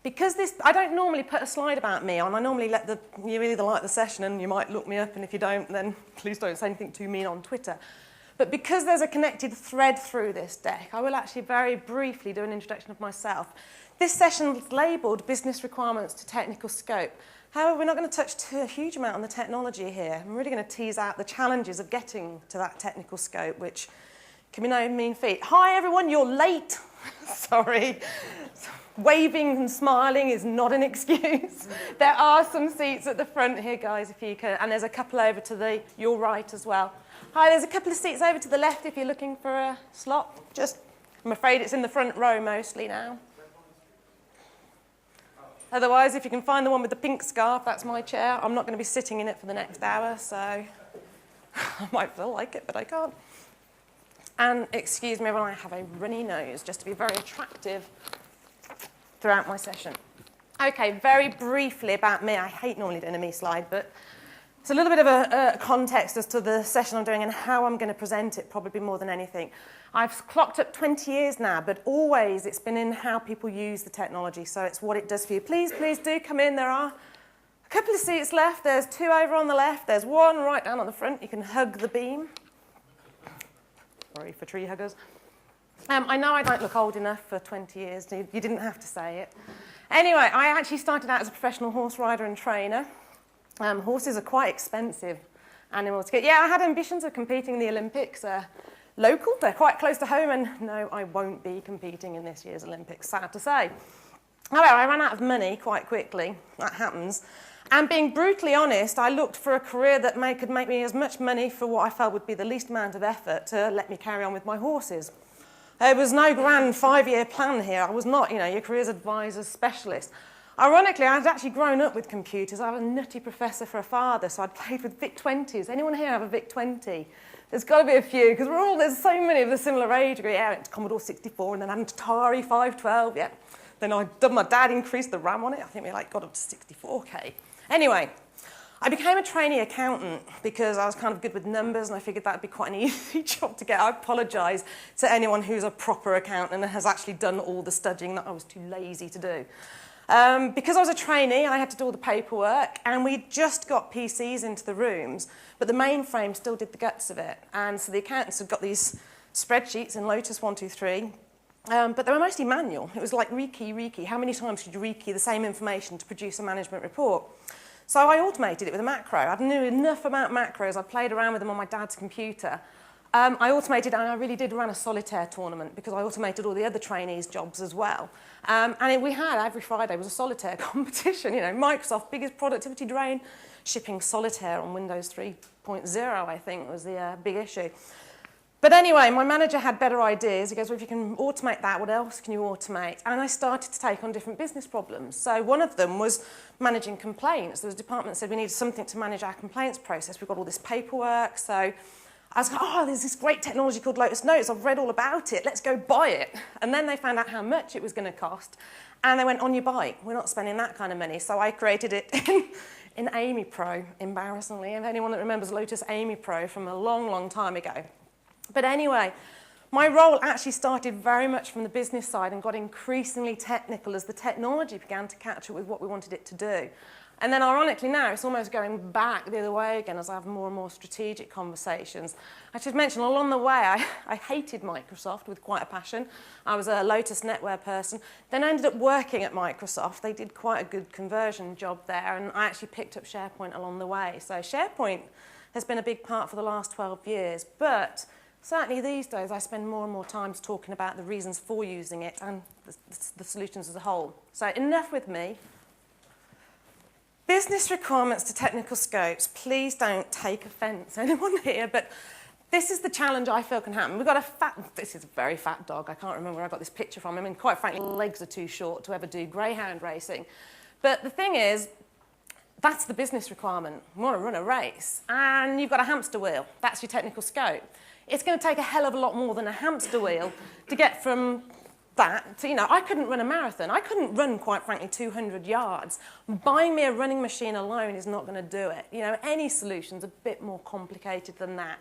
Because I don't normally put a slide about me on. I normally let you either like the session and you might look me up, and if you don't, then please don't say anything too mean on Twitter. But because there's a connected thread through this deck, I will actually very briefly do an introduction of myself. This session is labelled Business Requirements to Technical Scope. However, we're not going to touch a huge amount on the technology here. I'm really going to tease out the challenges of getting to that technical scope, which can be no mean feat. Hi, everyone, you're late. Sorry. Waving and smiling is not an excuse. There are some seats at the front here, guys, if you can, and there's a couple over to your right as well. Hi, there's a couple of seats over to the left if you're looking for a slot. I'm afraid it's in the front row mostly now. Otherwise, if you can find the one with the pink scarf, that's my chair. I'm not going to be sitting in it for the next hour, so I might feel like it, but I can't. And excuse me when I have a runny nose, just to be very attractive throughout my session. Okay, very briefly about me. I hate normally doing a me slide, but it's a little bit of a context as to the session I'm doing and how I'm going to present it, probably more than anything. I've clocked up 20 years now, but always it's been in how people use the technology, so it's what it does for you. Please do come in. There are a couple of seats left. There's two over on the left. There's one right down on the front. You can hug the beam. Sorry for tree huggers. I know I don't look old enough for 20 years. You didn't have to say it. Anyway, I actually started out as a professional horse rider and trainer. Horses are quite expensive animals to get. Yeah, I had ambitions of competing in the Olympics. Local, they're quite close to home, and no, I won't be competing in this year's Olympics, sad to say. However, I ran out of money quite quickly. That happens. And being brutally honest, I looked for a career that could make me as much money for what I felt would be the least amount of effort to let me carry on with my horses. There was no grand 5-year plan here. I was not, your careers advisor specialist. Ironically, I had actually grown up with computers. I was a nutty professor for a father, so I'd played with VIC-20s. Anyone here have a VIC-20? There's got to be a few, because there's so many of the similar age group. Yeah, it's Commodore 64, and then an Atari 512, yeah. Then my dad increased the RAM on it. I think we got up to 64K. Anyway, I became a trainee accountant because I was kind of good with numbers, and I figured that would be quite an easy job to get. I apologise to anyone who's a proper accountant and has actually done all the studying that I was too lazy to do. Because I was a trainee, I had to do all the paperwork, and we just got PCs into the rooms, but the mainframe still did the guts of it. And so the accountants had got these spreadsheets in Lotus 123, but they were mostly manual. It was like rekey. How many times could you rekey the same information to produce a management report? So I automated it with a macro. I knew enough about macros. I played around with them on my dad's computer. I automated, and I really did run a solitaire tournament because I automated all the other trainees' jobs as well. We had, every Friday was a solitaire competition. Microsoft, biggest productivity drain, shipping solitaire on Windows 3.0, I think, was the big issue. But anyway, my manager had better ideas. He goes, well, if you can automate that, what else can you automate? And I started to take on different business problems. So one of them was managing complaints. There was a department that said we needed something to manage our complaints process. We've got all this paperwork, so I was like, there's this great technology called Lotus Notes. I've read all about it. Let's go buy it. And then they found out how much it was going to cost. And they went, on your bike. We're not spending that kind of money. So I created it in Amy Pro, embarrassingly. If anyone that remembers Lotus Amy Pro from a long, long time ago. But anyway, my role actually started very much from the business side and got increasingly technical as the technology began to catch up with what we wanted it to do. And then ironically now, it's almost going back the other way again as I have more and more strategic conversations. I should mention, along the way, I hated Microsoft with quite a passion. I was a Lotus NetWare person. Then I ended up working at Microsoft. They did quite a good conversion job there, and I actually picked up SharePoint along the way. So SharePoint has been a big part for the last 12 years, but certainly these days I spend more and more time talking about the reasons for using it and the solutions as a whole. So enough with me. Business requirements to technical scopes. Please don't take offence, anyone here, but this is the challenge I feel can happen. We've got this is a very fat dog. I can't remember where I got this picture from. I mean, quite frankly, legs are too short to ever do greyhound racing. But the thing is, that's the business requirement. You want to run a race, and you've got a hamster wheel. That's your technical scope. It's going to take a hell of a lot more than a hamster wheel to get from that to, I couldn't run a marathon. I couldn't run, quite frankly, 200 yards. Buying me a running machine alone is not going to do it. Any solution's a bit more complicated than that.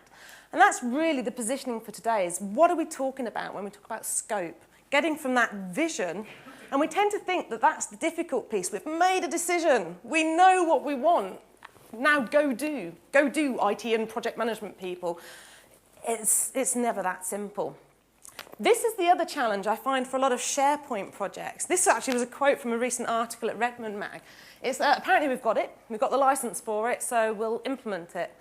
And that's really the positioning for today is what are we talking about when we talk about scope? Getting from that vision And we tend to think that that's the difficult piece. We've made a decision. We know what we want. Now go do. Go do, IT and project management people. It's never that simple. This is the other challenge I find for a lot of SharePoint projects. This actually was a quote from a recent article at Redmond Mag. It's apparently we've got it. We've got the license for it, so we'll implement it.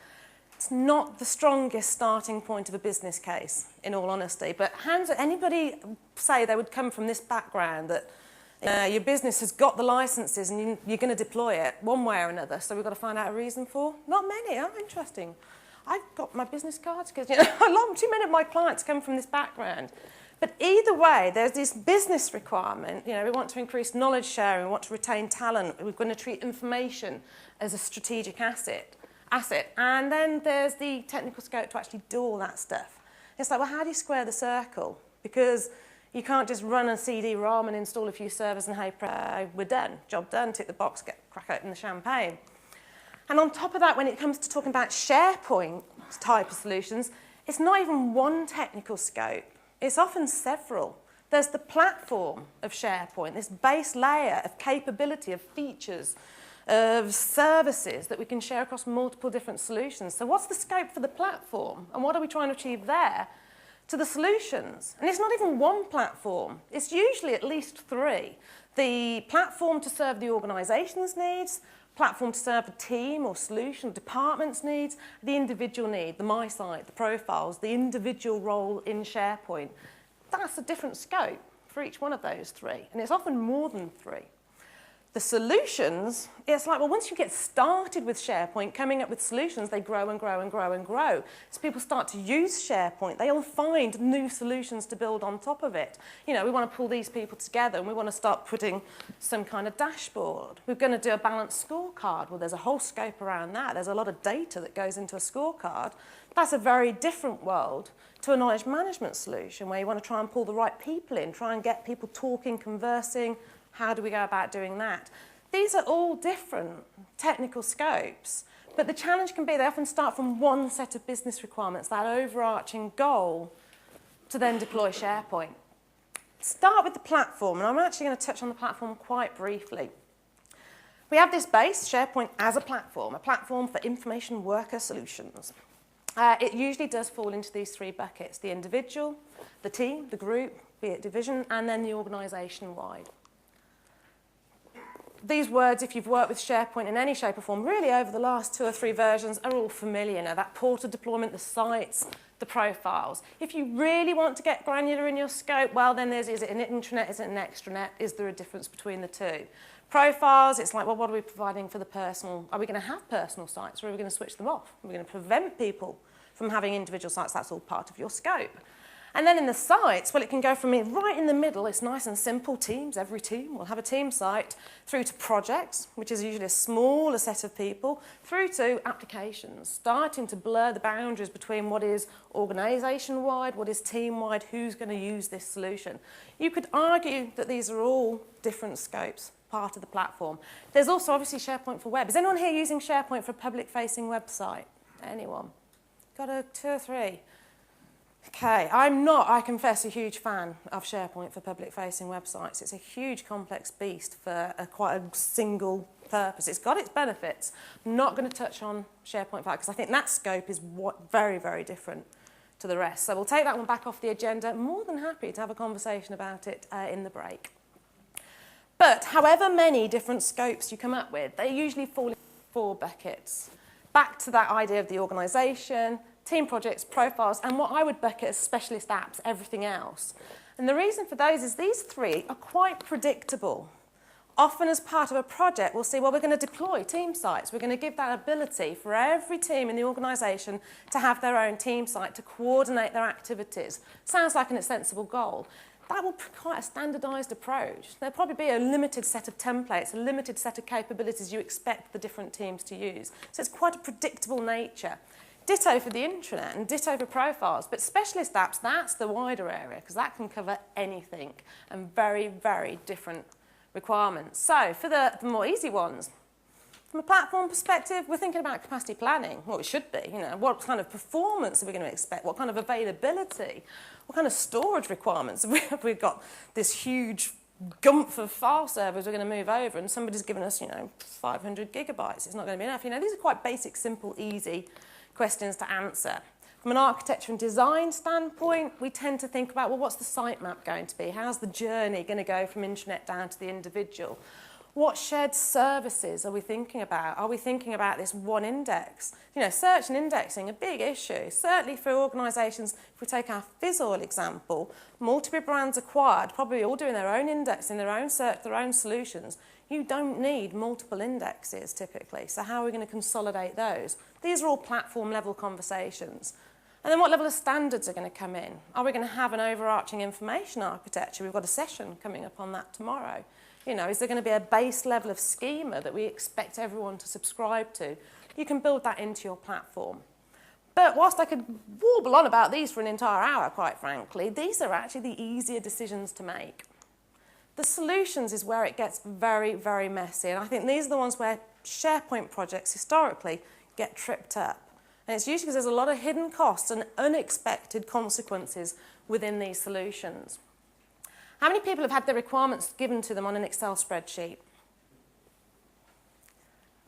It's not the strongest starting point of a business case, in all honesty. But anybody say they would come from this background that your business has got the licenses and you're going to deploy it one way or another, so we've got to find out a reason for? Not many. Oh, interesting. I've got my business cards because too many of my clients come from this background. But either way, there's this business requirement. We want to increase knowledge sharing, we want to retain talent, we're going to treat information as a strategic asset. And then there's the technical scope to actually do all that stuff. It's like, well, how do you square the circle? Because you can't just run a CD-ROM and install a few servers and, hey, we're done. Job done, tick the box, crack open the champagne. And on top of that, when it comes to talking about SharePoint type of solutions, it's not even one technical scope. It's often several. There's the platform of SharePoint, this base layer of capability, of features, of services that we can share across multiple different solutions. So what's the scope for the platform? And what are we trying to achieve there? To the solutions. And it's not even one platform. It's usually at least three. The platform to serve the organisation's needs, platform to serve a team or solution, department's needs, the individual need, the my site, the profiles, the individual role in SharePoint. That's a different scope for each one of those three. And it's often more than three. The solutions, it's like, well, once you get started with SharePoint, coming up with solutions, they grow and grow and grow and grow. As people start to use SharePoint, they'll find new solutions to build on top of it. We want to pull these people together and we want to start putting some kind of dashboard. We're going to do a balanced scorecard. Well, there's a whole scope around that. There's a lot of data that goes into a scorecard. That's a very different world to a knowledge management solution where you want to try and pull the right people in, try and get people talking, conversing. How do we go about doing that? These are all different technical scopes, but the challenge can be they often start from one set of business requirements, that overarching goal, to then deploy SharePoint. Start with the platform, and I'm actually going to touch on the platform quite briefly. We have this base, SharePoint as a platform for information worker solutions. It usually does fall into these three buckets: the individual, the team, the group, be it division, and then the organisation-wide. These words, if you've worked with SharePoint in any shape or form, really over the last 2 or 3 versions, are all familiar now. That portal deployment, the sites, the profiles. If you really want to get granular in your scope, well, then is it an intranet, is it an extranet? Is there a difference between the two? Profiles, it's like, well, what are we providing for the personal? Are we going to have personal sites, or are we going to switch them off? Are we going to prevent people from having individual sites? That's all part of your scope. And then in the sites, well, it can go from right in the middle, it's nice and simple, teams, every team will have a team site, through to projects, which is usually a smaller set of people, through to applications, starting to blur the boundaries between what is organisation-wide, what is team-wide, who's going to use this solution. You could argue that these are all different scopes, part of the platform. There's also obviously SharePoint for web. Is anyone here using SharePoint for a public-facing website? Anyone? Got a 2 or 3? Okay, I'm not, I confess, a huge fan of SharePoint for public-facing websites. It's a huge, complex beast for quite a single purpose. It's got its benefits. I'm not going to touch on SharePoint for that because I think that scope is very, very different to the rest. So we'll take that one back off the agenda. More than happy to have a conversation about it in the break. But however many different scopes you come up with, they usually fall into 4 buckets. Back to that idea of the organisation, team projects, profiles, and what I would bucket as specialist apps, everything else. And the reason for those is these 3 are quite predictable. Often as part of a project, we'll see, well, we're going to deploy team sites. We're going to give that ability for every team in the organisation to have their own team site, to coordinate their activities. Sounds like a sensible goal. That will be quite a standardised approach. There'll probably be a limited set of templates, a limited set of capabilities you expect the different teams to use. So it's quite a predictable nature. Ditto for the intranet and ditto for profiles, but specialist apps, that's the wider area because that can cover anything and very, very different requirements. So for the more easy ones, from a platform perspective, we're thinking about capacity planning, what it should be. What kind of performance are we going to expect? What kind of availability? What kind of storage requirements have we got this huge gumph of file servers we're going to move over, and somebody's given us, 500 gigabytes. It's not going to be enough. These are quite basic, simple, easy questions to answer. From an architecture and design standpoint, we tend to think about, well, what's the sitemap going to be? How's the journey going to go from intranet down to the individual? What shared services are we thinking about? Are we thinking about this one index? Search and indexing, a big issue. Certainly for organisations, if we take our Fizz Oil example, multiple brands acquired, probably all doing their own indexing, their own search, their own solutions. You don't need multiple indexes typically. So how are we going to consolidate those? These are all platform level conversations. And then what level of standards are going to come in? Are we going to have an overarching information architecture? We've got a session coming up on that tomorrow. Is there going to be a base level of schema that we expect everyone to subscribe to? You can build that into your platform. But whilst I could warble on about these for an entire hour, quite frankly, these are actually the easier decisions to make. The solutions is where it gets very, very messy. And I think these are the ones where SharePoint projects historically get tripped up. And it's usually because there's a lot of hidden costs and unexpected consequences within these solutions. How many people have had their requirements given to them on an Excel spreadsheet?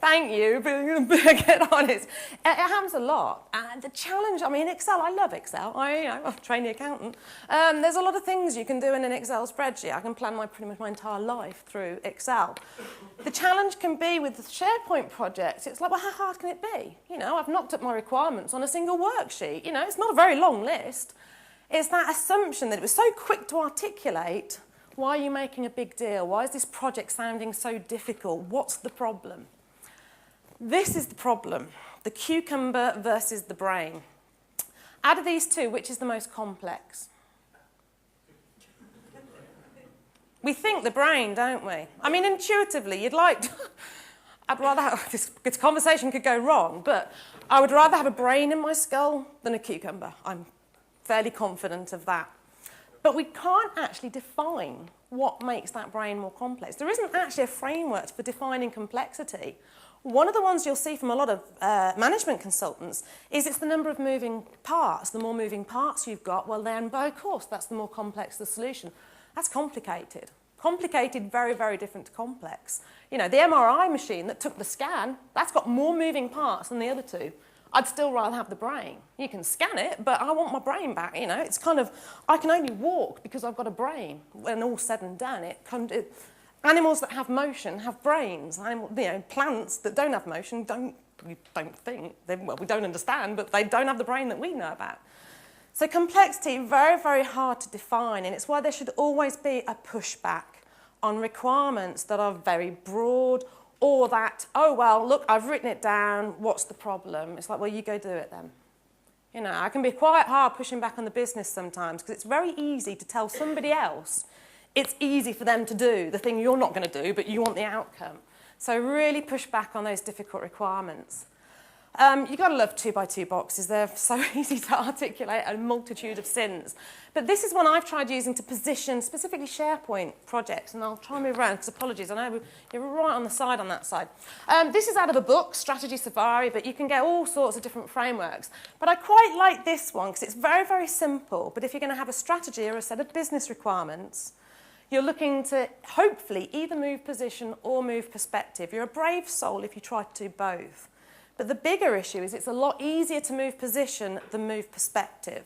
Thank you, get honest. It happens a lot. And the challenge, Excel, I love Excel. I'm a trainee accountant. There's a lot of things you can do in an Excel spreadsheet. I can plan pretty much my entire life through Excel. The challenge can be with the SharePoint projects. It's like, well, how hard can it be? I've knocked up my requirements on a single worksheet. It's not a very long list. It's that assumption that it was so quick to articulate. Why are you making a big deal? Why is this project sounding so difficult? What's the problem? This is the problem, the cucumber versus the brain. Out of these two, which is the most complex? We think the brain, don't we? Intuitively, you'd like to, I'd rather have, this conversation could go wrong, but I would rather have a brain in my skull than a cucumber. I'm fairly confident of that. But we can't actually define what makes that brain more complex. There isn't actually a framework for defining complexity. One of the ones you'll see from a lot of management consultants is it's the number of moving parts. The more moving parts you've got, well then, of course, that's the more complex the solution. That's complicated. Complicated, very, very different to complex. The MRI machine that took the scan, that's got more moving parts than the other two. I'd still rather have the brain. You can scan it, but I want my brain back. It's kind of, I can only walk because I've got a brain. When all said and done, animals that have motion have brains. Plants that don't have motion we don't think. We don't understand, but they don't have the brain that we know about. So complexity, very, very hard to define, and it's why there should always be a pushback on requirements that are very broad, or that, oh, well, look, I've written it down, what's the problem? It's like, well, you go do it then. I can be quite hard pushing back on the business sometimes, because it's very easy to tell somebody else it's easy for them to do the thing you're not going to do, but you want the outcome. So really push back on those difficult requirements. You've got to love 2x2 boxes. They're so easy to articulate a multitude of sins. But this is one I've tried using to position specifically SharePoint projects, and I'll try and move around, because apologies, I know you're right on the side on that side. This is out of a book, Strategy Safari, but you can get all sorts of different frameworks. But I quite like this one, because it's very, very simple. But if you're going to have a strategy or a set of business requirements, you're looking to hopefully either move position or move perspective. You're a brave soul if you try to do both. But the bigger issue is it's a lot easier to move position than move perspective.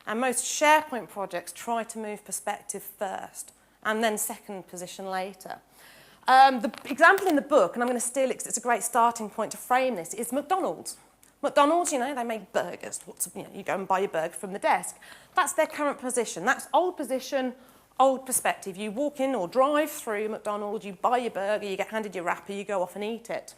And most SharePoint projects try to move perspective first and then second position later. The example in the book, and I'm going to steal it because it's a great starting point to frame this, is McDonald's. McDonald's, they make burgers. You go and buy your burger from the desk. That's their current position. That's old position, old perspective. You walk in or drive through McDonald's, you buy your burger, you get handed your wrapper, you go off and eat it.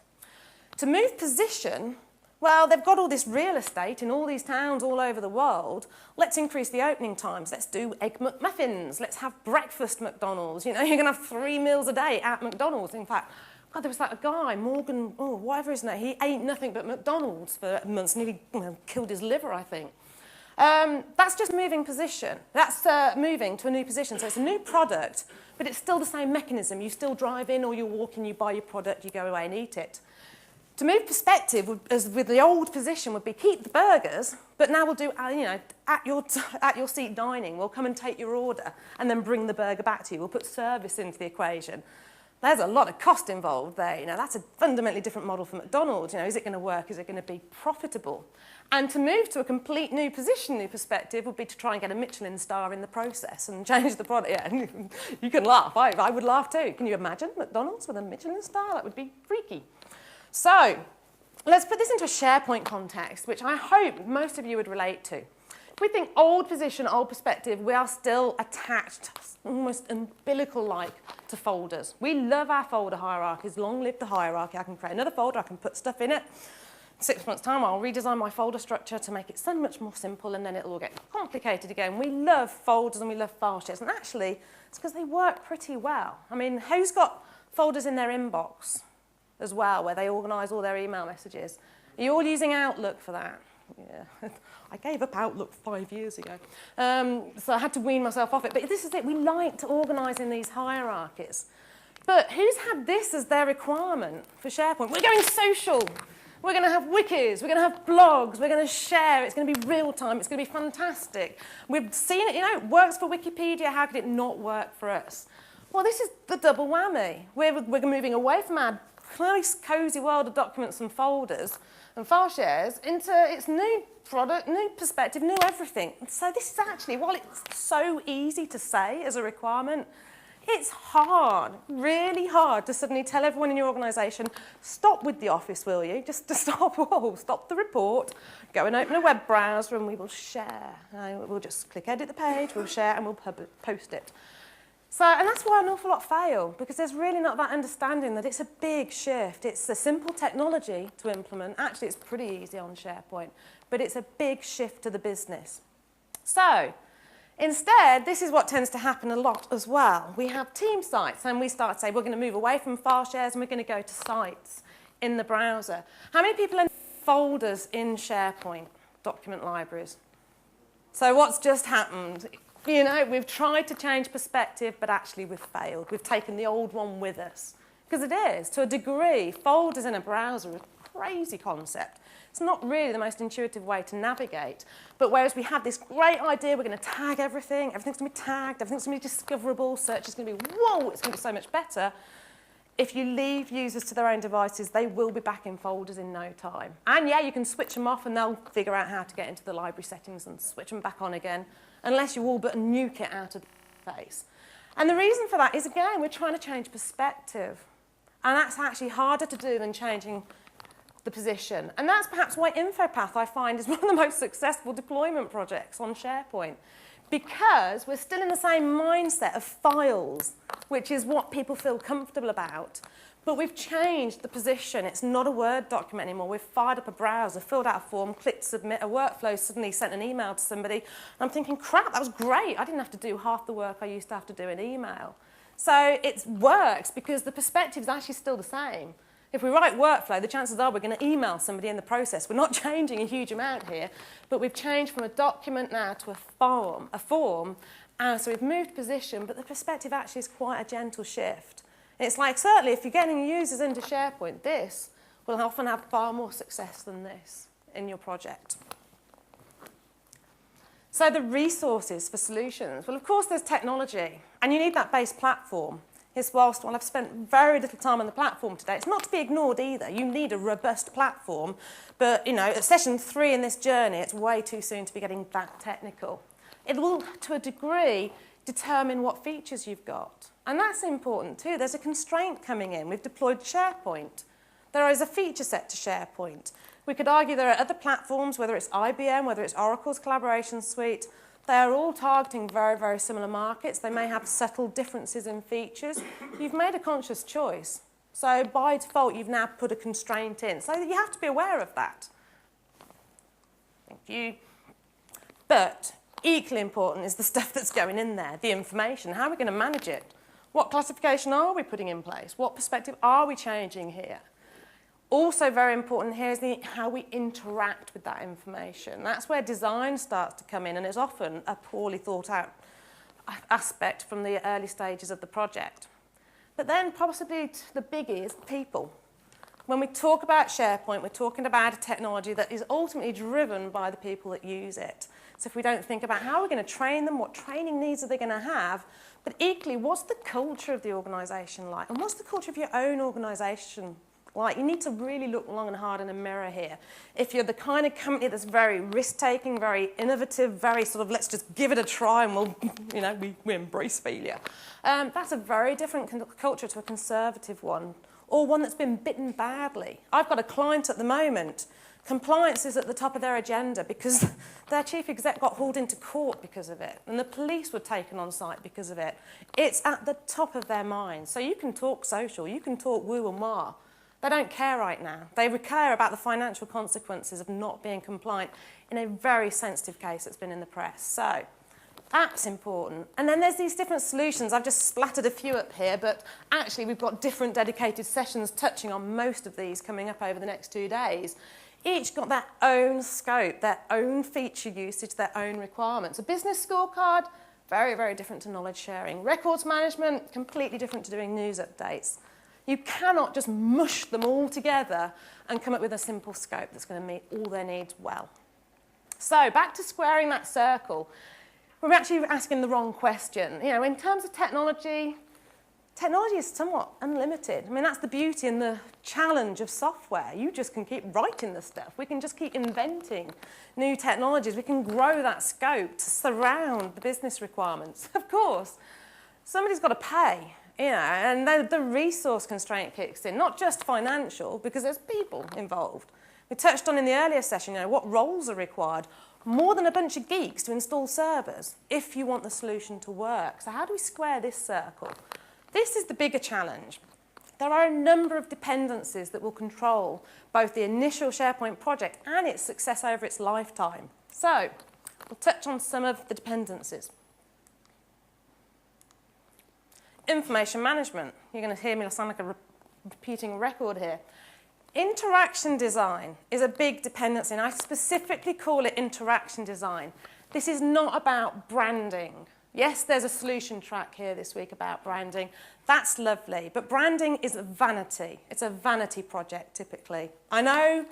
To move position, well, they've got all this real estate in all these towns all over the world. Let's increase the opening times. Let's do egg McMuffins. Let's have breakfast McDonald's. You're going to have 3 meals a day at McDonald's. In fact, there was that guy, Morgan, whatever his name, he ate nothing but McDonald's for months, nearly killed his liver, I think. That's just moving position. That's moving to a new position. So it's a new product, but it's still the same mechanism. You still drive in or you walk in, you buy your product, you go away and eat it. To move perspective, as with the old position, would be keep the burgers, but now we'll do, at your seat dining, we'll come and take your order and then bring the burger back to you. We'll put service into the equation. There's a lot of cost involved there. That's a fundamentally different model for McDonald's. Is it going to work? Is it going to be profitable? And to move to a complete new position, new perspective, would be to try and get a Michelin star in the process and change the product. Yeah, you can laugh. I would laugh too. Can you imagine McDonald's with a Michelin star? That would be freaky. So let's put this into a SharePoint context, which I hope most of you would relate to. If we think old position, old perspective, we are still attached, almost umbilical-like, to folders. We love our folder hierarchies. Long live the hierarchy. I can create another folder. I can put stuff in it. 6 months' time, I'll redesign my folder structure to make it so much more simple, and then it'll all get complicated again. We love folders and we love file shares, and actually, it's because they work pretty well. I mean, who's got folders in their inbox as well, where they organise all their email messages? Are you all using Outlook for that? Yeah, I gave up Outlook 5 years ago, so I had to wean myself off it. But this is it. We like to organise in these hierarchies. But who's had this as their requirement for SharePoint? We're going social. We're going to have wikis. We're going to have blogs. We're going to share. It's going to be real time. It's going to be fantastic. We've seen it. It works for Wikipedia. How could it not work for us? Well, this is the double whammy. We're moving away from our nice, cosy world of documents and folders and file shares into its new product, new perspective, new everything. So this is actually, while it's so easy to say as a requirement, it's hard, really hard to suddenly tell everyone in your organisation, stop with the office, will you? Just to stop, stop the report, go and open a web browser and we will share. We'll just click edit the page, we'll share and we'll post it. So, and that's why an awful lot fail, because there's really not that understanding that it's a big shift. It's a simple technology to implement. Actually, it's pretty easy on SharePoint, but it's a big shift to the business. So, instead, this is what tends to happen a lot as well. We have team sites, and we start to say, we're going to move away from file shares, and we're going to go to sites in the browser. How many people are in folders in SharePoint document libraries? So what's just happened? We've tried to change perspective, but actually we've failed. We've taken the old one with us. Because it is, to a degree, folders in a browser are a crazy concept. It's not really the most intuitive way to navigate. But whereas we had this great idea, we're going to tag everything, everything's going to be tagged, everything's going to be discoverable, search is going to be, whoa, it's going to be so much better. If you leave users to their own devices, they will be back in folders in no time. And yeah, you can switch them off and they'll figure out how to get into the library settings and switch them back on again, unless you all but nuke it out of the face. And the reason for that is, again, we're trying to change perspective. And that's actually harder to do than changing the position. And that's perhaps why InfoPath, I find, is one of the most successful deployment projects on SharePoint. Because we're still in the same mindset of files, which is what people feel comfortable about. But we've changed the position. It's not a Word document anymore. We've fired up a browser, filled out a form, clicked submit, a workflow suddenly sent an email to somebody. And I'm thinking, crap, that was great. I didn't have to do half the work I used to have to do in email. So it works because the perspective is actually still the same. If we write workflow, the chances are we're going to email somebody in the process. We're not changing a huge amount here, but we've changed from a document now to a form. So we've moved position, but the perspective actually is quite a gentle shift. It's like, certainly, if you're getting users into SharePoint, this will often have far more success than this in your project. So the resources for solutions. Well, of course, there's technology, and you need that base platform. While I've spent very little time on the platform today, it's not to be ignored either. You need a robust platform, but at session 3 in this journey, it's way too soon to be getting that technical. It will, to a degree, determine what features you've got. And that's important too. There's a constraint coming in. We've deployed SharePoint. There is a feature set to SharePoint. We could argue there are other platforms, whether it's IBM, whether it's Oracle's collaboration suite. They are all targeting very, very similar markets. They may have subtle differences in features. You've made a conscious choice. So by default, you've now put a constraint in. So you have to be aware of that. Thank you. But equally important is the stuff that's going in there, the information. How are we going to manage it? What classification are we putting in place? What perspective are we changing here? Also very important here is how we interact with that information. That's where design starts to come in, and it's often a poorly thought out aspect from the early stages of the project. But then possibly the biggie is people. When we talk about SharePoint, we're talking about a technology that is ultimately driven by the people that use it. So if we don't think about how we're going to train them, what training needs are they going to have, but equally, what's the culture of the organisation like? And what's the culture of your own organisation like? You need to really look long and hard in a mirror here. If you're the kind of company that's very risk-taking, very innovative, very sort of let's just give it a try and we'll, we embrace failure. That's a very different culture to a conservative one, or one that's been bitten badly. I've got a client at the moment. Compliance is at the top of their agenda because their chief exec got hauled into court because of it, and the police were taken on site because of it. It's at the top of their mind. So you can talk social, you can talk woo and wah. They don't care right now. They care about the financial consequences of not being compliant in a very sensitive case that's been in the press. So that's important. And then there's these different solutions. I've just splattered a few up here, but actually we've got different dedicated sessions touching on most of these coming up over the next 2 days. Each got their own scope, their own feature usage, their own requirements. A business scorecard, very, very different to knowledge sharing. Records management, completely different to doing news updates. You cannot just mush them all together and come up with a simple scope that's going to meet all their needs well. So back to squaring that circle. We're actually asking the wrong question. In terms of technology, technology is somewhat unlimited. I mean, that's the beauty and the challenge of software. You just can keep writing the stuff. We can just keep inventing new technologies. We can grow that scope to surround the business requirements. Of course, somebody's got to pay, and the resource constraint kicks in, not just financial, because there's people involved. We touched on in the earlier session, what roles are required. More than a bunch of geeks to install servers if you want the solution to work. So how do we square this circle? This is the bigger challenge. There are a number of dependencies that will control both the initial SharePoint project and its success over its lifetime. So we'll touch on some of the dependencies. Information management. You're going to hear me sound like a repeating record here. Interaction design is a big dependency, and I specifically call it interaction design. This is not about branding. Yes, there's a solution track here this week about branding. That's lovely, but branding is a vanity. It's a vanity project, typically. I know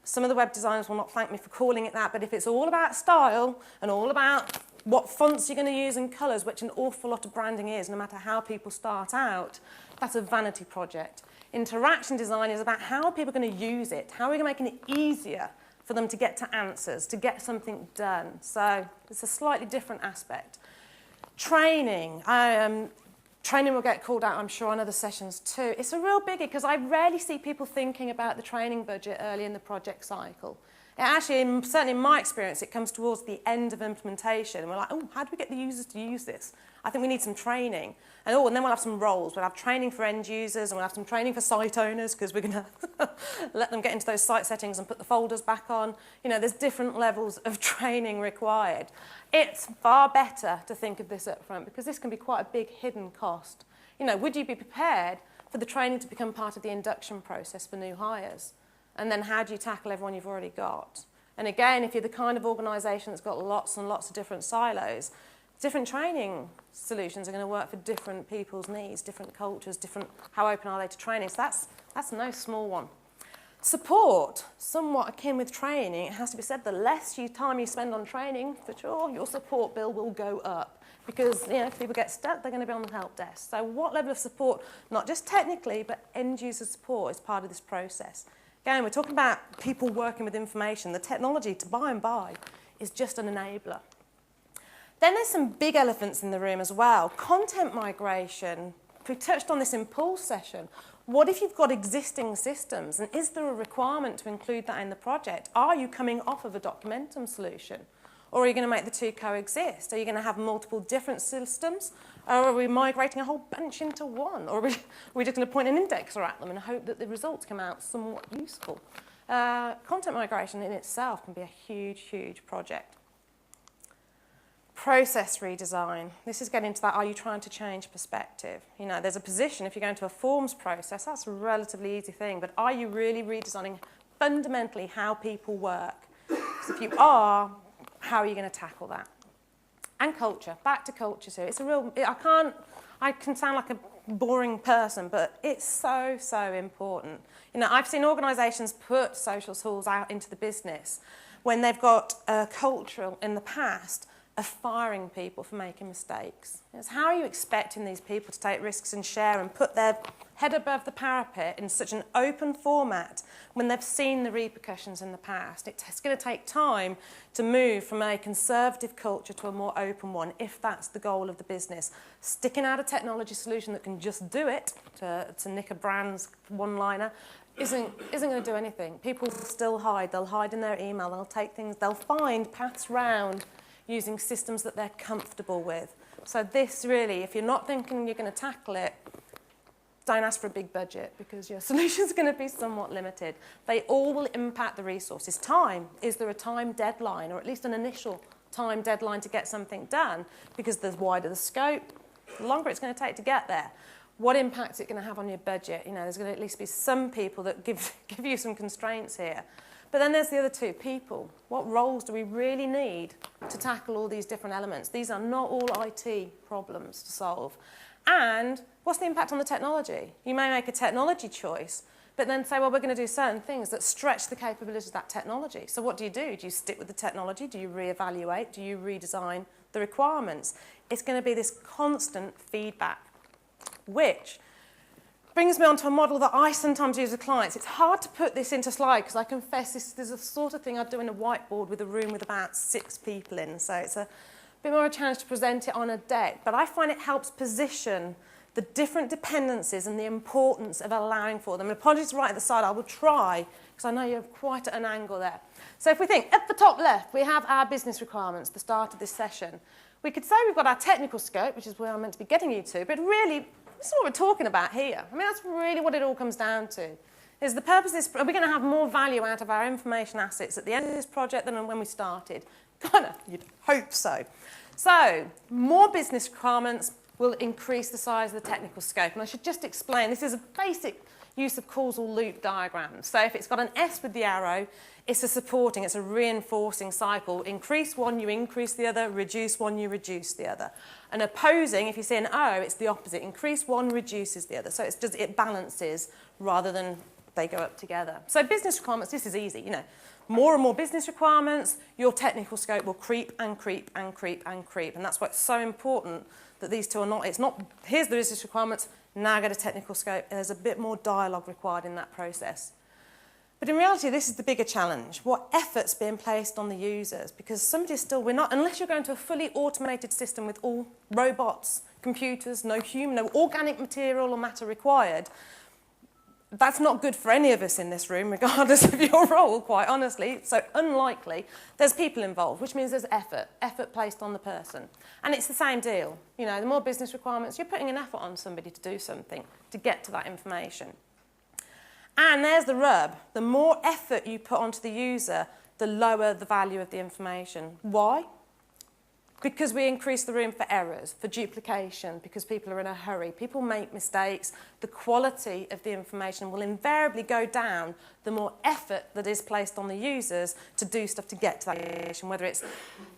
some of the web designers will not thank me for calling it that, but if it's all about style and all about what fonts you're going to use and colours, which an awful lot of branding is, no matter how people start out, that's a vanity project. Interaction design is about how people are going to use it, how are we going to make it easier for them to get to answers, to get something done. So it's a slightly different aspect. Training. Training will get called out, I'm sure, on other sessions too. It's a real biggie because I rarely see people thinking about the training budget early in the project cycle. It actually, certainly in my experience, it comes towards the end of implementation. And we're like, oh, how do we get the users to use this? I think we need some training. And then we'll have some roles. We'll have training for end users, and we'll have some training for site owners, because we're going to let them get into those site settings and put the folders back on. There's different levels of training required. It's far better to think of this up front, because this can be quite a big hidden cost. Would you be prepared for the training to become part of the induction process for new hires? And then how do you tackle everyone you've already got? And again, if you're the kind of organisation that's got lots and lots of different silos, different training solutions are going to work for different people's needs, different cultures, how open are they to training. So that's no small one. Support, somewhat akin with training. It has to be said, the less time you spend on training, for sure, your support bill will go up. Because if people get stuck, they're going to be on the help desk. So what level of support, not just technically, but end user support is part of this process. Again, we're talking about people working with information. The technology, to by and by, is just an enabler. Then there's some big elephants in the room as well. Content migration. We touched on this in Paul's session. What if you've got existing systems, and is there a requirement to include that in the project? Are you coming off of a Documentum solution? Or are you going to make the two coexist? Are you going to have multiple different systems? Or are we migrating a whole bunch into one? Or are we just going to point an indexer at them and hope that the results come out somewhat useful? Content migration in itself can be a huge, huge project. Process redesign. This is getting to that, are you trying to change perspective? There's a position, if you're going to a forms process, that's a relatively easy thing, but are you really redesigning fundamentally how people work? Because if you are, how are you going to tackle that? And culture. Back to culture too. It's a real. I can sound like a boring person, but it's so, so important. You know, I've seen organisations put social tools out into the business when they've got a culture in the past of firing people for making mistakes. It's how are you expecting these people to take risks and share and put their head above the parapet in such an open format when they've seen the repercussions in the past? It's going to take time to move from a conservative culture to a more open one, if that's the goal of the business. Sticking out a technology solution that can just do it, to nick a brand's one-liner, isn't going to do anything. People still hide. They'll hide in their email. They'll take things. They'll find paths round using systems that they're comfortable with. So this really, if you're not thinking you're going to tackle it, don't ask for a big budget because your solution's going to be somewhat limited. They all will impact the resources. Time, is there a time deadline, or at least an initial time deadline to get something done? Because the wider the scope, the longer it's going to take to get there. What impact is it going to have on your budget? You know, there's going to at least be some people that give you some constraints here. But then there's the other two, people. What roles do we really need to tackle all these different elements? These are not all IT problems to solve. And what's the impact on the technology? You may make a technology choice, but then say, well, we're going to do certain things that stretch the capabilities of that technology. So what do? Do you stick with the technology? Do you reevaluate? Do you redesign the requirements? It's going to be this constant feedback, which brings me on to a model that I sometimes use with clients. It's hard to put this into slide because I confess this is the sort of thing I'd do in a whiteboard with a room with about 6 people in. So it's a bit more of a challenge to present it on a deck. But I find it helps position the different dependencies and the importance of allowing for them. And apologies right at the side, I will try because I know you're quite at an angle there. So if we think at the top left, we have our business requirements, the start of this session. We could say we've got our technical scope, which is where I'm meant to be getting you to, but really, this is what we're talking about here. I mean, that's really what it all comes down to. Is the purpose of this, are we going to have more value out of our information assets at the end of this project than when we started? Kind of, you'd hope so. So, more business requirements will increase the size of the technical scope. And I should just explain, this is a basic use of causal loop diagrams. So if it's got an S with the arrow, it's a supporting, it's a reinforcing cycle. Increase one, you increase the other. Reduce one, you reduce the other. And opposing, if you see an O, it's the opposite. Increase one, reduces the other. So it's just, it balances rather than they go up together. So business requirements, this is easy. You know, more and more business requirements, your technical scope will creep and creep and creep and creep. And that's why it's so important that these two are not, it's not, here's the business requirements, now go to technical scope. There's a bit more dialogue required in that process. But in reality, this is the bigger challenge. What effort's being placed on the users? Because somebody's still, we're not, unless you're going to a fully automated system with all robots, computers, no human, no organic material or matter required, that's not good for any of us in this room, regardless of your role, quite honestly. So unlikely. There's people involved, which means there's effort placed on the person. And it's the same deal. You know, the more business requirements, you're putting an effort on somebody to do something, to get to that information. And there's the rub. The more effort you put onto the user, the lower the value of the information. Why? Because we increase the room for errors, for duplication, because people are in a hurry. People make mistakes. The quality of the information will invariably go down the more effort that is placed on the users to do stuff to get to that information. Whether it's,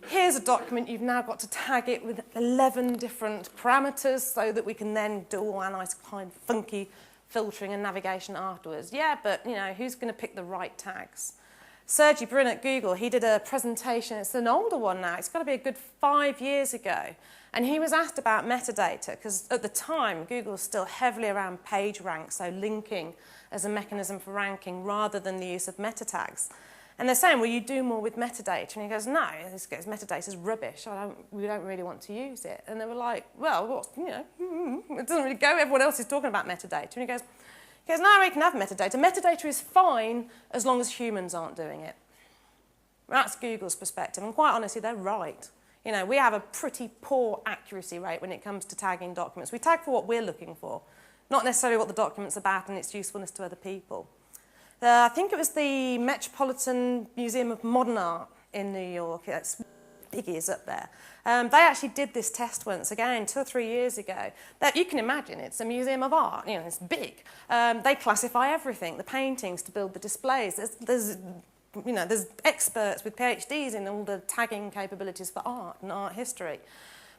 here's a document, you've now got to tag it with 11 different parameters so that we can then do all our nice, kind, funky filtering and navigation afterwards. Yeah, but, you know, who's going to pick the right tags? Sergey Brin at Google, he did a presentation, it's an older one now, it's got to be a good 5 years ago, and he was asked about metadata, because at the time, Google was still heavily around page rank, so linking as a mechanism for ranking rather than the use of meta tags. And they're saying, well, you do more with metadata. And he goes, no, this metadata is rubbish. We don't really want to use it. And they were like, well, it doesn't really go. Everyone else is talking about metadata. And he goes, no, we can have metadata. Metadata is fine as long as humans aren't doing it. That's Google's perspective. And quite honestly, they're right. You know, we have a pretty poor accuracy rate when it comes to tagging documents. We tag for what we're looking for, not necessarily what the document's about and its usefulness to other people. I think it was the Metropolitan Museum of Modern Art in New York. It's biggies up there. They actually did this test once, again, 2 or 3 years ago. That you can imagine, it's a museum of art, you know, it's big. They classify everything, the paintings to build the displays. There's experts with PhDs in all the tagging capabilities for art and art history.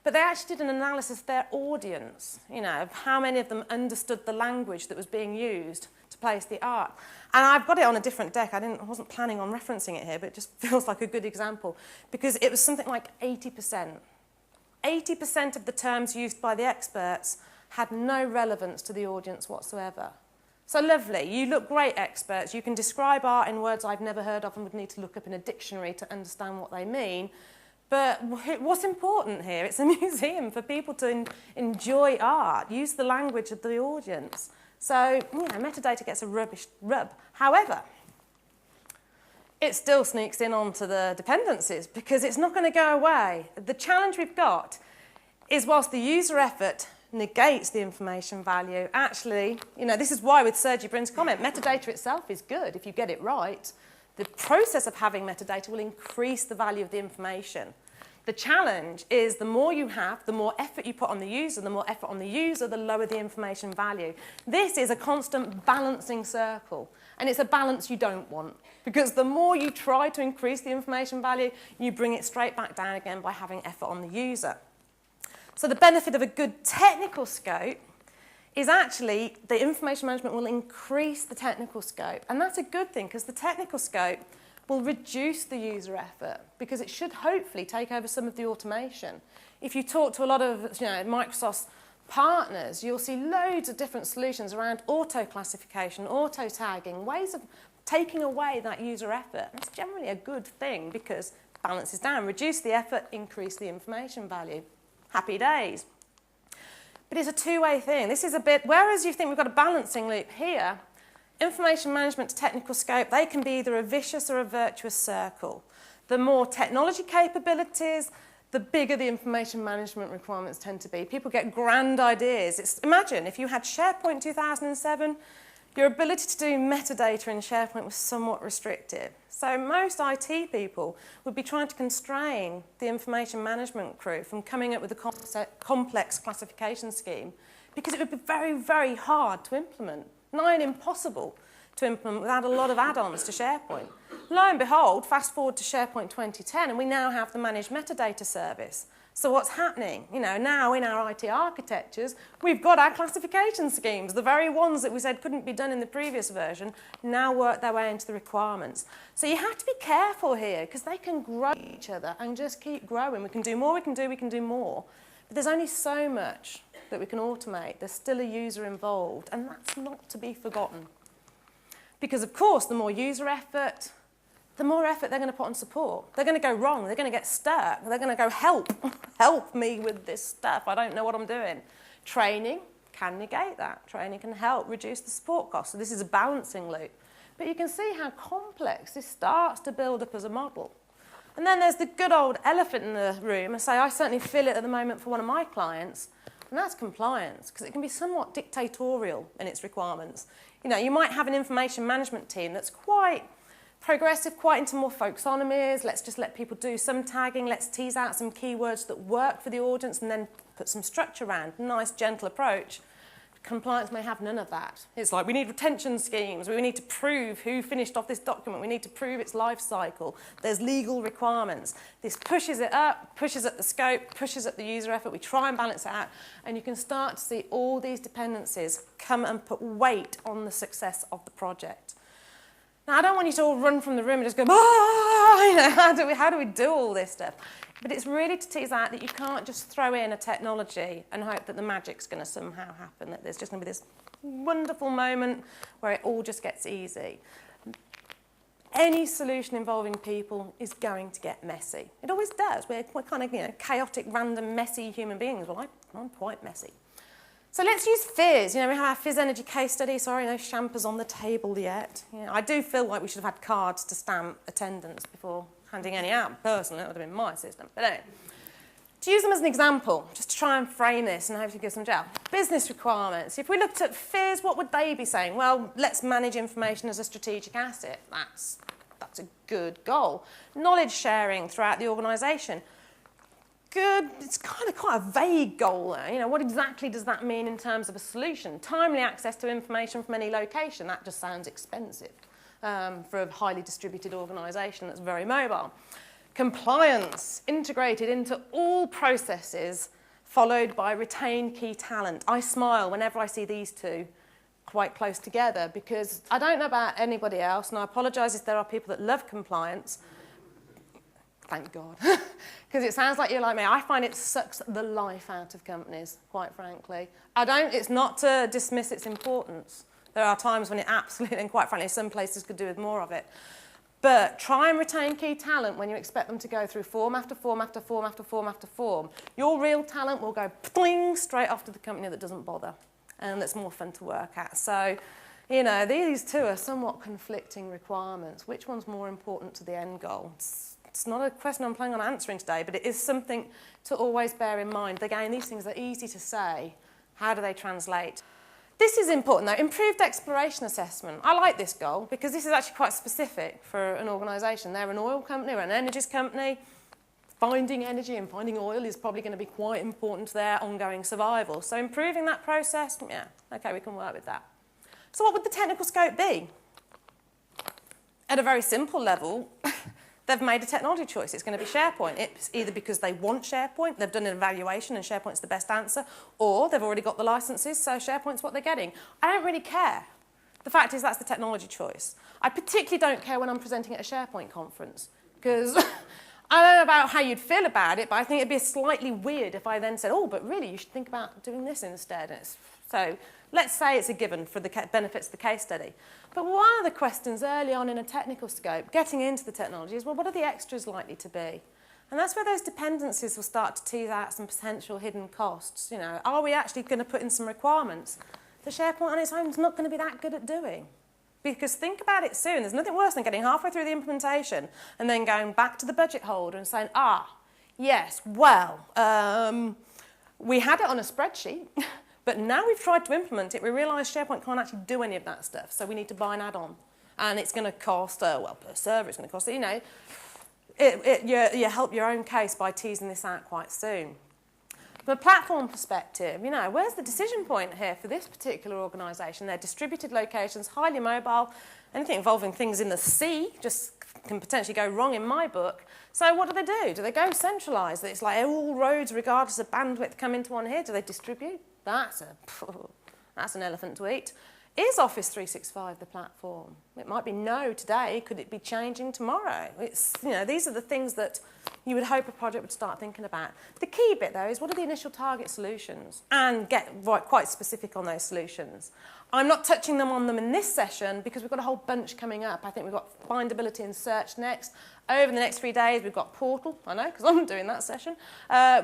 but they actually did an analysis of their audience, of how many of them understood the language that was being used to place the art. And I've got it on a different deck. I wasn't planning on referencing it here, but it just feels like a good example because it was something like 80%. 80% of the terms used by the experts had no relevance to the audience whatsoever. So lovely, you look great, experts. You can describe art in words I've never heard of and would need to look up in a dictionary to understand what they mean. But what's important here? It's a museum for people to enjoy art, use the language of the audience. So, metadata gets a rubbish rub. However, it still sneaks in onto the dependencies because it's not going to go away. The challenge we've got is whilst the user effort negates the information value, actually, this is why with Sergi Brin's comment, metadata itself is good if you get it right. The process of having metadata will increase the value of the information. The challenge is the more you have, the more effort you put on the user, the more effort on the user, the lower the information value. This is a constant balancing circle, and it's a balance you don't want, because the more you try to increase the information value, you bring it straight back down again by having effort on the user. So the benefit of a good technical scope is actually the information management will increase the technical scope. And that's a good thing because the technical scope will reduce the user effort because it should hopefully take over some of the automation. If you talk to a lot of Microsoft's partners, you'll see loads of different solutions around auto-classification, auto-tagging, ways of taking away that user effort. That's generally a good thing because it balances down, reduce the effort, increase the information value. Happy days. But it's a two-way thing. This is a bit, whereas you think we've got a balancing loop here, information management to technical scope, they can be either a vicious or a virtuous circle. The more technology capabilities, the bigger the information management requirements tend to be. People get grand ideas. Imagine if you had SharePoint 2007, your ability to do metadata in SharePoint was somewhat restricted. So most IT people would be trying to constrain the information management crew from coming up with a complex classification scheme because it would be very, very hard to implement, nigh impossible to implement without a lot of add-ons to SharePoint. Lo and behold, fast forward to SharePoint 2010 and we now have the managed metadata service. So what's happening? Now in our IT architectures, we've got our classification schemes. The very ones that we said couldn't be done in the previous version now work their way into the requirements. So you have to be careful here because they can grow each other and just keep growing. We can do more, we can do more. But there's only so much that we can automate. There's still a user involved, and that's not to be forgotten. Because, of course, the more user effort, the more effort they're going to put on support. They're going to go wrong. They're going to get stuck. They're going to go, help me with this stuff. I don't know what I'm doing. Training can negate that. Training can help reduce the support costs. So this is a balancing loop. But you can see how complex this starts to build up as a model. And then there's the good old elephant in the room. I certainly feel it at the moment for one of my clients, and that's compliance, because it can be somewhat dictatorial in its requirements. You might have an information management team that's quite progressive, quite into more folksonomies. Let's just let people do some tagging. Let's tease out some keywords that work for the audience and then put some structure around. Nice, gentle approach. Compliance may have none of that. It's like we need retention schemes. We need to prove who finished off this document. We need to prove its life cycle. There's legal requirements. This pushes it up, pushes up the scope, pushes up the user effort. We try and balance it out. And you can start to see all these dependencies come and put weight on the success of the project. Now, I don't want you to all run from the room and just go, how do we do all this stuff? But it's really to tease out that you can't just throw in a technology and hope that the magic's going to somehow happen, that there's just going to be this wonderful moment where it all just gets easy. Any solution involving people is going to get messy. It always does. We're kind of chaotic, random, messy human beings. Well, I'm quite messy. So let's use Fizz. We have our Fizz Energy case study. Sorry, no champers on the table yet. I do feel like we should have had cards to stamp attendance before handing any out. Personally, that would have been my system. But anyway, to use them as an example, just to try and frame this and hopefully give some gel. Business requirements. If we looked at Fizz, what would they be saying? Well, let's manage information as a strategic asset. That's a good goal. Knowledge sharing throughout the organisation. Good, it's kind of quite a vague goal there. What exactly does that mean in terms of a solution? Timely access to information from any location, that just sounds expensive for a highly distributed organisation that's very mobile. Compliance, integrated into all processes, followed by retained key talent. I smile whenever I see these two quite close together because I don't know about anybody else, and I apologise if there are people that love compliance. Thank God. Because it sounds like you're like me. I find it sucks the life out of companies, quite frankly. It's not to dismiss its importance. There are times when it absolutely, and quite frankly, some places could do with more of it. But try and retain key talent when you expect them to go through form after form after form after form after form. Your real talent will go pling straight off to the company that doesn't bother and that's more fun to work at. So, you know, these two are somewhat conflicting requirements. Which one's more important to the end goal? It's not a question I'm planning on answering today, but it is something to always bear in mind. Again, these things are easy to say. How do they translate? This is important though, improved exploration assessment. I like this goal because this is actually quite specific for an organisation. They're an oil company or an energies company. Finding energy and finding oil is probably going to be quite important to their ongoing survival. So improving that process, yeah, okay, we can work with that. So what would the technical scope be? At a very simple level, they've made a technology choice. It's going to be SharePoint. It's either because they want SharePoint, they've done an evaluation and SharePoint's the best answer, or they've already got the licenses, so SharePoint's what they're getting. I don't really care. The fact is that's the technology choice. I particularly don't care when I'm presenting at a SharePoint conference, because I don't know about how you'd feel about it, but I think it'd be slightly weird if I then said, oh, but really, you should think about doing this instead. So let's say it's a given for the benefits of the case study. But one of the questions early on in a technical scope, getting into the technology, is, well, what are the extras likely to be? And that's where those dependencies will start to tease out some potential hidden costs. You know, are we actually going to put in some requirements that SharePoint on its own is not going to be that good at doing? Because think about it soon. There's nothing worse than getting halfway through the implementation and then going back to the budget holder and saying, yes, well, we had it on a spreadsheet. But now we've tried to implement it, we realise SharePoint can't actually do any of that stuff, so we need to buy an add-on. And it's going to cost, well, per server, it's going to cost, you know, you help your own case by teasing this out quite soon. From a platform perspective, you know, where's the decision point here for this particular organisation? They're distributed locations, highly mobile, anything involving things in the sea just can potentially go wrong in my book. So what do? Do they go centralised? It's like all roads, regardless of bandwidth, come into one here. Do they distribute? That's an elephant to eat. Is Office 365 the platform? It might be no today. Could it be changing tomorrow? You know, these are the things that you would hope a project would start thinking about. The key bit, though, is what are the initial target solutions? And get quite specific on those solutions. I'm not touching on them in this session because we've got a whole bunch coming up. I think we've got findability and search next. Over the next 3 days, we've got portal, I know, because I'm doing that session.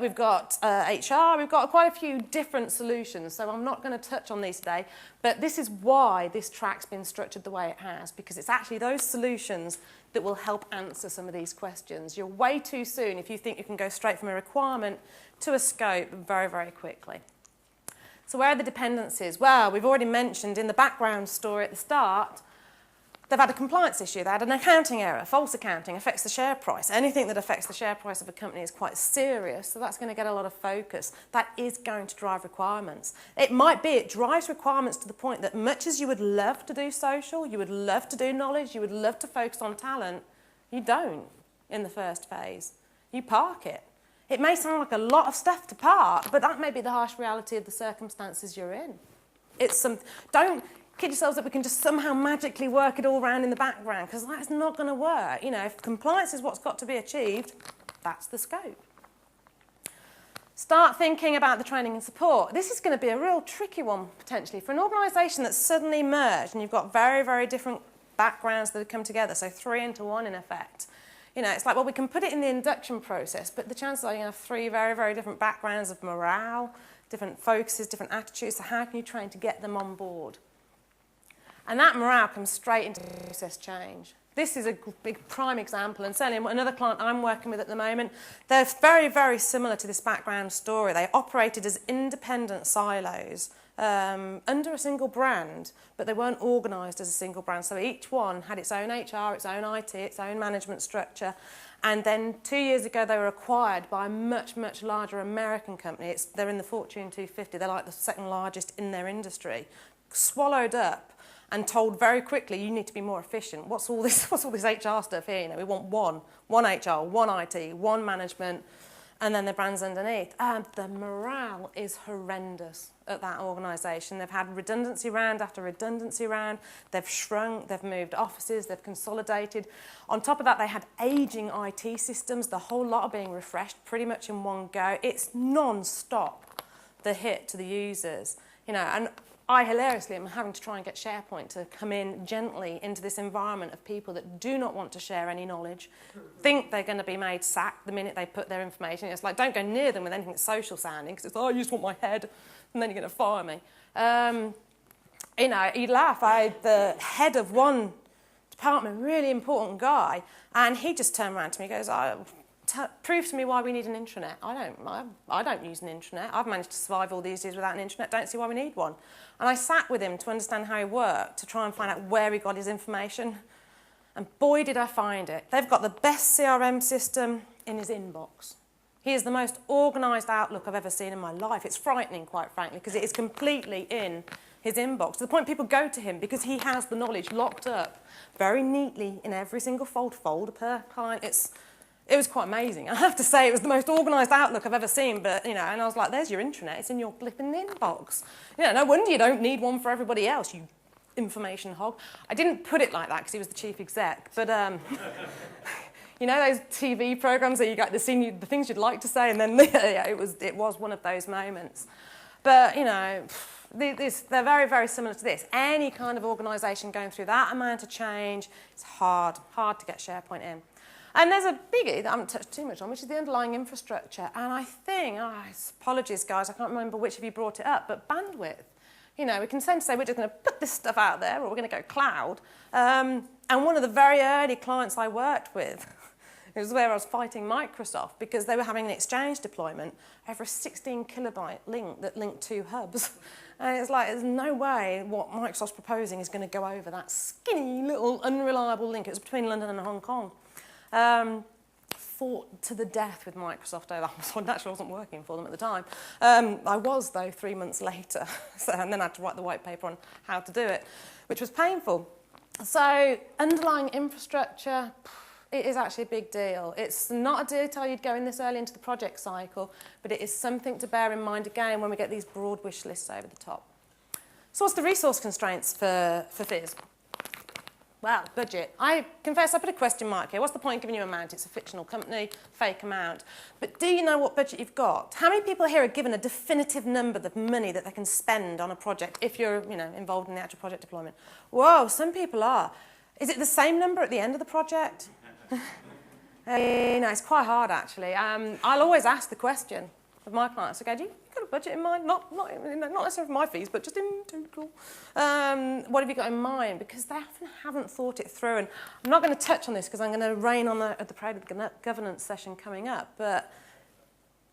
We've got HR, we've got quite a few different solutions, so I'm not going to touch on these today. But this is why this track's been structured the way it has, because it's actually those solutions that will help answer some of these questions. You're way too soon if you think you can go straight from a requirement to a scope very, very quickly. So where are the dependencies? Well, we've already mentioned in the background story at the start, they've had a compliance issue. They had an accounting error. False accounting affects the share price. Anything that affects the share price of a company is quite serious, so that's going to get a lot of focus. That is going to drive requirements. It might be it drives requirements to the point that much as you would love to do social, you would love to do knowledge, you would love to focus on talent, you don't in the first phase. You park it. It may sound like a lot of stuff to park, but that may be the harsh reality of the circumstances you're in. Don't kid yourselves that we can just somehow magically work it all around in the background, because that's not going to work. You know, if compliance is what's got to be achieved, that's the scope. Start thinking about the training and support. This is going to be a real tricky one, potentially, for an organisation that's suddenly merged, and you've got very, very different backgrounds that have come together, so 3 into 1 in effect. You know, it's like, well, we can put it in the induction process, but the chances are you have 3 very, very different backgrounds of morale, different focuses, different attitudes, so how can you train to get them on board? And that morale comes straight into process change. This is a big prime example, and certainly another client I'm working with at the moment, they're very, very similar to this background story. They operated as independent silos under a single brand, but they weren't organised as a single brand. So each one had its own HR, its own IT, its own management structure. And then 2 years ago, they were acquired by a much, much larger American company. They're in the Fortune 250. They're like the second largest in their industry. Swallowed up. and told very quickly, you need to be more efficient. What's all this HR stuff here? You know, we want one HR, one IT, one management, and then the brands underneath. And the morale is horrendous at that organisation. They've had redundancy round after redundancy round. They've shrunk, they've moved offices, they've consolidated. On top of that, they had ageing IT systems. The whole lot are being refreshed pretty much in one go. It's non-stop, the hit to the users. You know, and I hilariously am having to try and get SharePoint to come in gently into this environment of people that do not want to share any knowledge, think they're going to be made sacked the minute they put their information. It's like, don't go near them with anything that's social sounding, because it's, oh, you just want my head, and then you're going to fire me. You know, you'd laugh. I had the head of one department, really important guy, and he just turned around to me and goes, prove to me why we need an intranet. I don't use an intranet. I've managed to survive all these years without an intranet. Don't see why we need one. And I sat with him to understand how he worked, to try and find out where he got his information. And boy, did I find it. They've got the best CRM system in his inbox. He is the most organised Outlook I've ever seen in my life. It's frightening, quite frankly, because it is completely in his inbox, to the point people go to him because he has the knowledge locked up very neatly in every single folder per client. It was quite amazing. I have to say, it was the most organised Outlook I've ever seen, but, you know, and I was like, there's your intranet, it's in your flipping inbox. You know, no wonder you don't need one for everybody else, you information hog. I didn't put it like that because he was the chief exec, but, you know, those TV programmes that you get the things you'd like to say, and then, yeah, it was one of those moments. But, you know, they're very, very similar to this. Any kind of organisation going through that amount of change, it's hard to get SharePoint in. And there's a biggie that I haven't touched too much on, which is the underlying infrastructure. And I think, apologies, guys, I can't remember which of you brought it up, but bandwidth. You know, we can tend to say we're just going to put this stuff out there, or we're going to go cloud. And one of the very early clients I worked with, it was where I was fighting Microsoft, because they were having an Exchange deployment over a 16-kilobyte link that linked two hubs. And it's like, there's no way what Microsoft's proposing is going to go over that skinny little unreliable link. It was between London and Hong Kong. Fought to the death with Microsoft over that. So naturally wasn't working for them at the time. I was, though, 3 months later. And then I had to write the white paper on how to do it, which was painful. So underlying infrastructure, it is actually a big deal. It's not a detail you'd go in this early into the project cycle, but it is something to bear in mind, again, when we get these broad wish lists over the top. So what's the resource constraints for Fizz? Well, budget. I confess I put a question mark here. What's the point of giving you an amount? It's a fictional company, fake amount. But do you know what budget you've got? How many people here are given a definitive number of money that they can spend on a project if you're, you know, involved in the actual project deployment? Whoa, some people are. Is it the same number at the end of the project? You know, it's quite hard, actually. I'll always ask the question of my clients. I go, do you got a budget in mind? Not necessarily for my fees, but just in total. What have you got in mind? Because they often haven't thought it through. And I'm not going to touch on this because I'm going to rain on the parade of the governance session coming up. But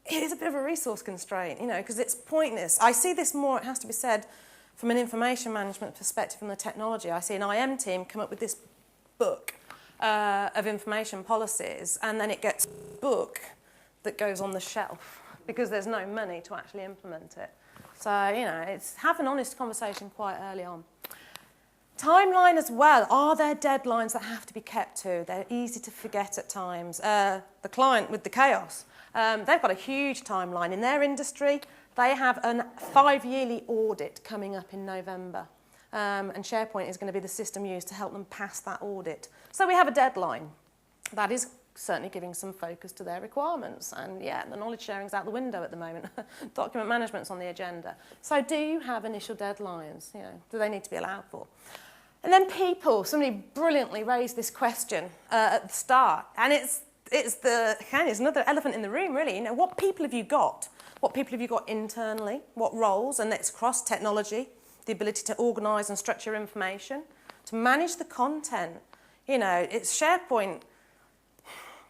it is a bit of a resource constraint, you know, because it's pointless. I see this more, it has to be said, from an information management perspective from the technology. I see an IM team come up with this book of information policies, and then it gets a book that goes on the shelf, because there's no money to actually implement it. So, you know, it's have an honest conversation quite early on. Timeline as well. Are there deadlines that have to be kept to? They're easy to forget at times. The client with the chaos, they've got a huge timeline. In their industry, they have a 5-yearly audit coming up in November. And SharePoint is going to be the system used to help them pass that audit. So we have a deadline. That is certainly giving some focus to their requirements. And yeah, the knowledge sharing's out the window at the moment. Document management's on the agenda. So do you have initial deadlines? You know, do they need to be allowed for? And then people, somebody brilliantly raised this question at the start. And it's another elephant in the room, really. You know, what people have you got? What people have you got internally? What roles? And it's cross technology, the ability to organise and structure information, to manage the content. You know, it's SharePoint.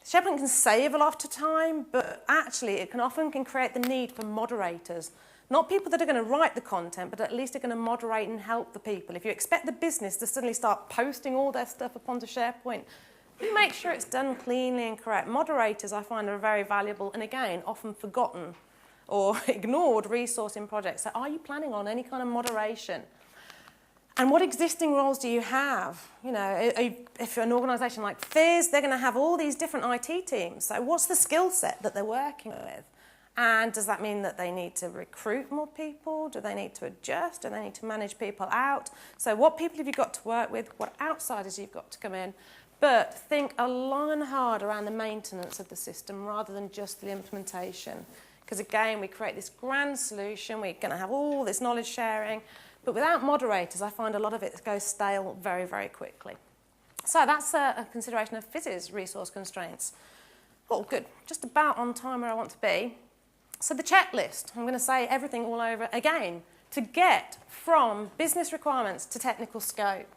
SharePoint can save a lot of time, but actually it can often create the need for moderators. Not people that are going to write the content, but at least are going to moderate and help the people. If you expect the business to suddenly start posting all their stuff up onto SharePoint, you make sure it's done cleanly and correct. Moderators, I find, are very valuable and, again, often forgotten or ignored resource in projects. So are you planning on any kind of moderation? And what existing roles do you have? You know, if you're an organisation like Fizz, they're going to have all these different IT teams. So what's the skill set that they're working with? And does that mean that they need to recruit more people? Do they need to adjust? Do they need to manage people out? So what people have you got to work with? What outsiders you've got to come in? But think a long and hard around the maintenance of the system rather than just the implementation. Because again, we create this grand solution. We're going to have all this knowledge sharing. But without moderators, I find a lot of it goes stale very, very quickly. So that's a consideration of Fizz's resource constraints. Oh, good. Just about on time where I want to be. So the checklist, I'm going to say everything all over again to get from business requirements to technical scope.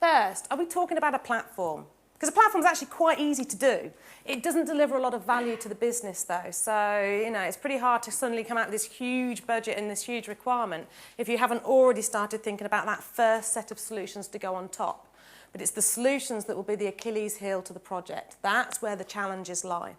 First, are we talking about a platform? Because a platform is actually quite easy to do. It doesn't deliver a lot of value to the business though. So, you know, it's pretty hard to suddenly come out with this huge budget and this huge requirement if you haven't already started thinking about that first set of solutions to go on top. But it's the solutions that will be the Achilles heel to the project. That's where the challenges lie.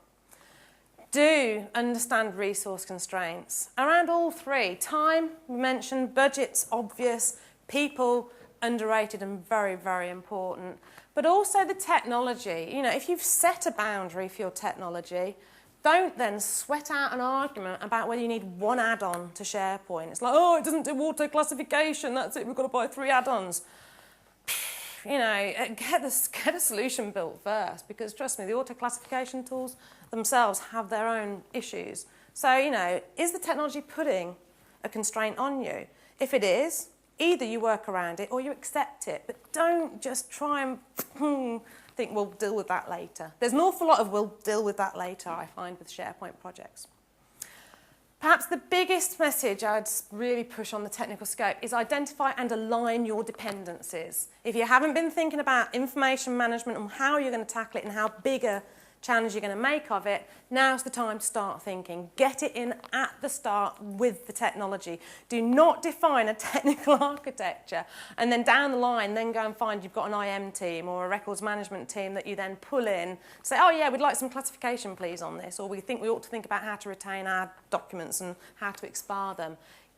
Do understand resource constraints around all three. Time, we mentioned, budget's obvious, people, underrated and very, very important. But also the technology. You know, if you've set a boundary for your technology, don't then sweat out an argument about whether you need one add-on to SharePoint. It's like, oh, it doesn't do auto-classification, that's it, we've got to buy 3 add-ons. You know, get a solution built first, because trust me, the auto-classification tools themselves have their own issues. So, you know, is the technology putting a constraint on you? If it is, either you work around it or you accept it, but don't just try and think we'll deal with that later. There's an awful lot of we'll deal with that later, I find, with SharePoint projects. Perhaps the biggest message I'd really push on the technical scope is identify and align your dependencies. If you haven't been thinking about information management and how you're going to tackle it and how big a challenge you're going to make of it, now's the time to start thinking. Get it in at the start with the technology. Do not define a technical architecture and then down the line then go and find you've got an IM team or a records management team that you then pull in, say, oh yeah, we'd like some classification please on this, or we think we ought to think about how to retain our documents and how to expire them.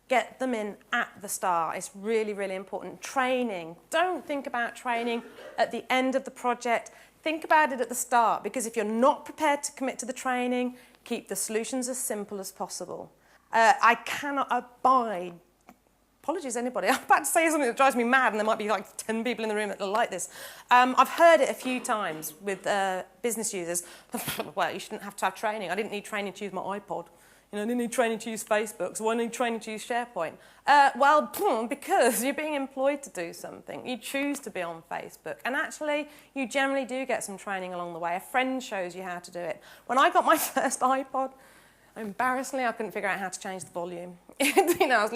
Get them in at the start. It's really, really important. Training. Don't think about training at the end of the project. Think about it at the start, because if you're not prepared to commit to the training, keep the solutions as simple as possible. I cannot abide, apologies anybody, I'm about to say something that drives me mad and there might be like 10 people in the room that are like this. I've heard it a few times with business users. Well, you shouldn't have to have training. I didn't need training to use my iPod. You know, I didn't need training to use Facebook, so why do I need training to use SharePoint? Well, because you're being employed to do something. You choose to be on Facebook. And actually, you generally do get some training along the way. A friend shows you how to do it. When I got my first iPod, embarrassingly, I couldn't figure out how to change the volume. You know,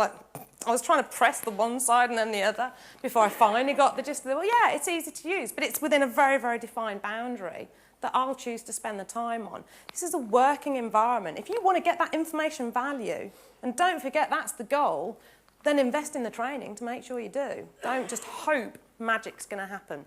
I was trying to press the one side and then the other before I finally got the gist of it. Well, yeah, it's easy to use, but it's within a very, very defined boundary that I'll choose to spend the time on. This is a working environment. If you want to get that information value, and don't forget that's the goal, then invest in the training to make sure you do. Don't just hope magic's going to happen.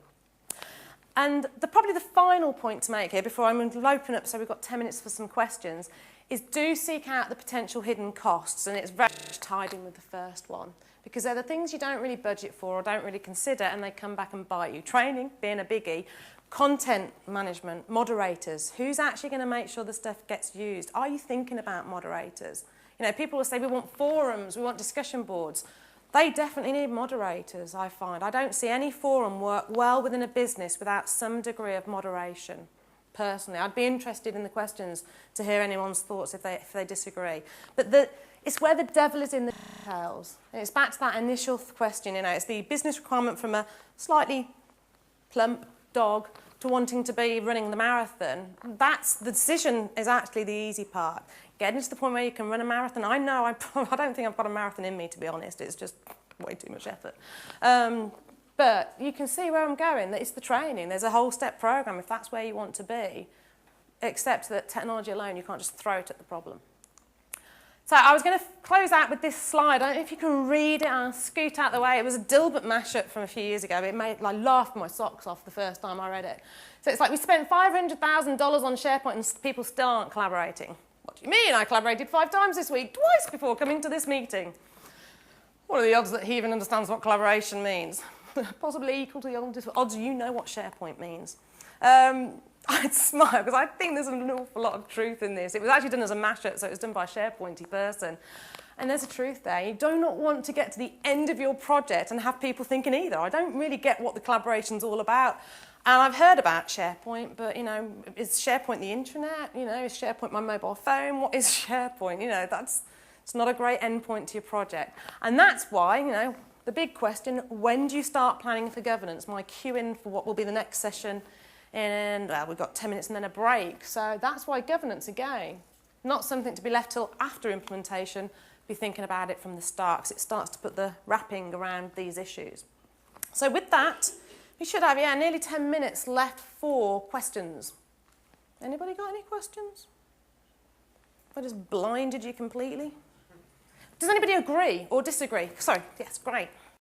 And probably the final point to make here, before I'm going to open up, so we've got 10 minutes for some questions, is do seek out the potential hidden costs, and it's very much tied in with the first one, because they're the things you don't really budget for or don't really consider, and they come back and bite you. Training being a biggie. Content management, moderators. Who's actually going to make sure the stuff gets used? Are you thinking about moderators? You know, people will say we want forums, we want discussion boards. They definitely need moderators, I find. I don't see any forum work well within a business without some degree of moderation, personally. I'd be interested in the questions to hear anyone's thoughts if they disagree. But it's where the devil is in the details. It's back to that initial question, you know, it's the business requirement from a slightly plump dog to wanting to be running the marathon. That's the decision is actually the easy part. Getting to the point where you can run a marathon. I know, I don't think I've got a marathon in me, to be honest. It's just way too much effort. But you can see where I'm going. That it's the training. There's a whole step program if that's where you want to be. Except that technology alone, you can't just throw it at the problem. So I was going to close out with this slide. I don't know if you can read it. I'll scoot out the way. It was a Dilbert mashup from a few years ago. It made I laughed my socks off the first time I read it. So it's like we spent $500,000 on SharePoint and people still aren't collaborating. What do you mean? I collaborated 5 times this week, twice before coming to this meeting. What are the odds that he even understands what collaboration means? Possibly equal to the odds you know what SharePoint means. I'd smile because I think there's an awful lot of truth in this. It was actually done as a mashup, so it was done by a SharePointy person. And there's a truth there. You do not want to get to the end of your project and have people thinking either, I don't really get what the collaboration's all about. And I've heard about SharePoint, but, you know, is SharePoint the intranet? You know, is SharePoint my mobile phone? What is SharePoint? You know, it's not a great endpoint to your project. And that's why, you know, the big question, when do you start planning for governance? My cue in for what will be the next session, and we've got 10 minutes and then a break. So that's why governance, again, not something to be left till after implementation, be thinking about it from the start, because it starts to put the wrapping around these issues. So with that, we should have, nearly 10 minutes left for questions. Anybody got any questions? I just blinded you completely. Does anybody agree or disagree? Sorry, yes, great.